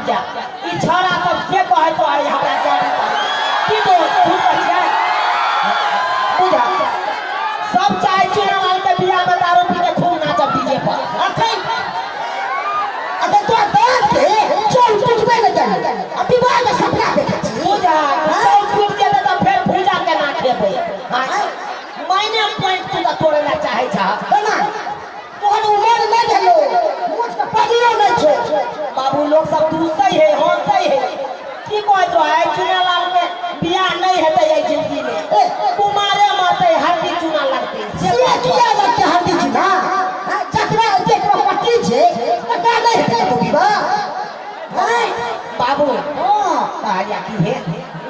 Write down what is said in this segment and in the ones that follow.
भाग जा ई छोरा सब से कहे तो आई हमरा जाने की तो तू कहिए बुझा सब चाहे चुनाव लाल के बियाह में दारू पी के खूब नाचब डीजे पर अगर तो बात है चल टूटबे न जाने अभी बात में सपना देखा बुझा सब टूट के तो फिर पूजा के ना खेबे मैंने पॉइंट तू तोड़े ला चाहे छा ना तोहर उम्र नहीं भेलो मुझ का पदियो नहीं छे बाबू लोग सब दूसरे है होते है की कोई तो है चुना लाल के बियाह नहीं हेते ये जिंदगी में कुमारे माते हड्डी चुना लगते से किया लगते हड्डी चुना चकरा के पट्टी छे का नहीं हेते तो विवाह बाबू कहया की हे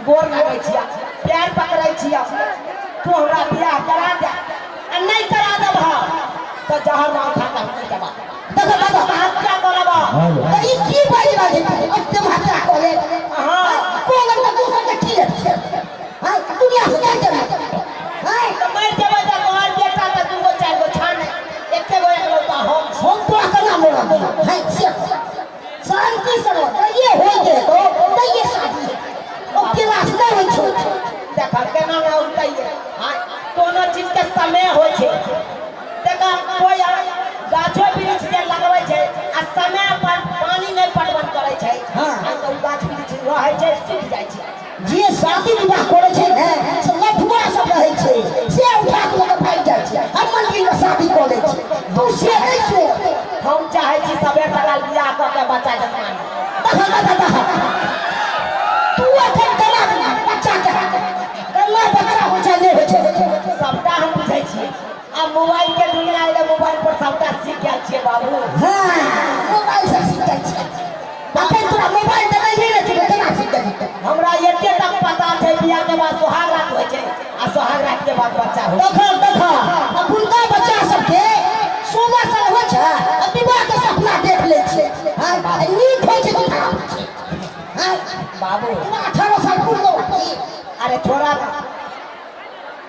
गोर लागै छिया प्यार पकड़ै छिया तू हमरा बियाह करा दे आ नहीं करा दे भाव तो जहर मां खाता नहीं जमा देखो हत्या करबा तो ई की बाजी बाजी अब हत्या करे हां कोन का दूसरा के की है हां दुनिया से क्या चल हां तो मर जेबे त तोहर बेटा त दूगो चार गो छान एके गो एकलौता हम तो करना मोरा हां से शांति से रहो ये हो गए तो ये शादी है ओ के रास्ता हो छो देखा केना ना उठाइए हां कोनो चीज के समय होय छे देखा कोई गाछो वृक्ष के लगबै छे आ समय पर पानी नहीं पटवन करे छे हां तो गाछ वृक्ष रहै छे सूख जाय छे जे शादी विवाह करे छे ने से लफुआ सब रहै छे से उठा के लोग भाग जाय छे हम मंदिर में शादी करे छे तू से नहीं से हम चाहे छी सबे टकाल बियाह क के बच्चा जन्मानी देखा तू अखन कला बच्चा के कला बच्चा हो छे नहीं हो छे सबटा हम बुझै छी आ मोबाइल के दुनिया है मोबाइल पर सबटा सीख गेल छिए बाबू हां मोबाइल से सीख जाय छे अखन तोरा मोबाइल त नहीं है छे केना सीख जाय हमरा एते तक पता छे बियाह के बाद सुहाग रात होय छे आ सुहाग रात के बाद बच्चा होय देखा अखुनका बच्चा सब के 16 साल हो छे विवाह के सपना देख ले छे हां नीक होय छे हां बाबू 18 साल पूरा अरे छोरा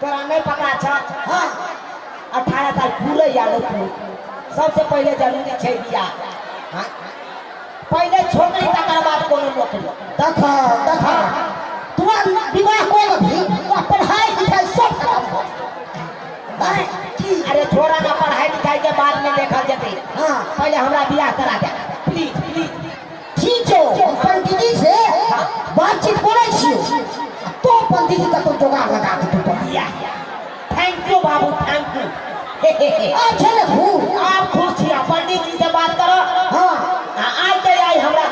तोरा नहीं पता छ हां 18 साल पूरे याद तू सबसे पहले जरूरी छे बियाह हां पहले छोकरी तकर बाद कोनो नौकरी देखा तुम्हारा विवाह को भी तो पढ़ाई लिखाई सब खत्म हो अरे छोरा का पढ़ाई लिखाई के बाद में देखा जते हां पहले हमरा बियाह करा दे प्लीज ठीक है पंडित जी से बातचीत करे छियो तो पंडित जी का तो जुगाड़ लगा दे तो बियाह thank you Babu thank you अच्छा ने आप खुश छिया पंडित जी से बात करो हां आज के आई हमरा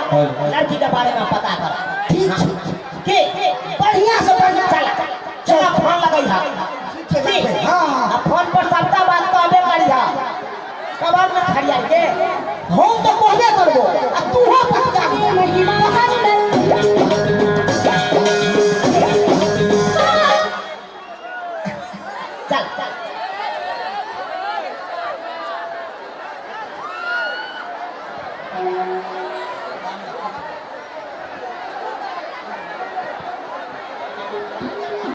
लड़की के बारे में पता करो ठीक के बढ़िया से बढ़िया चला फोन लगाई हा हां फोन पर सबका बात कहबे करिया कबाब में खड़िया के हम तो कहबे करबो आ तू हो पक्का चल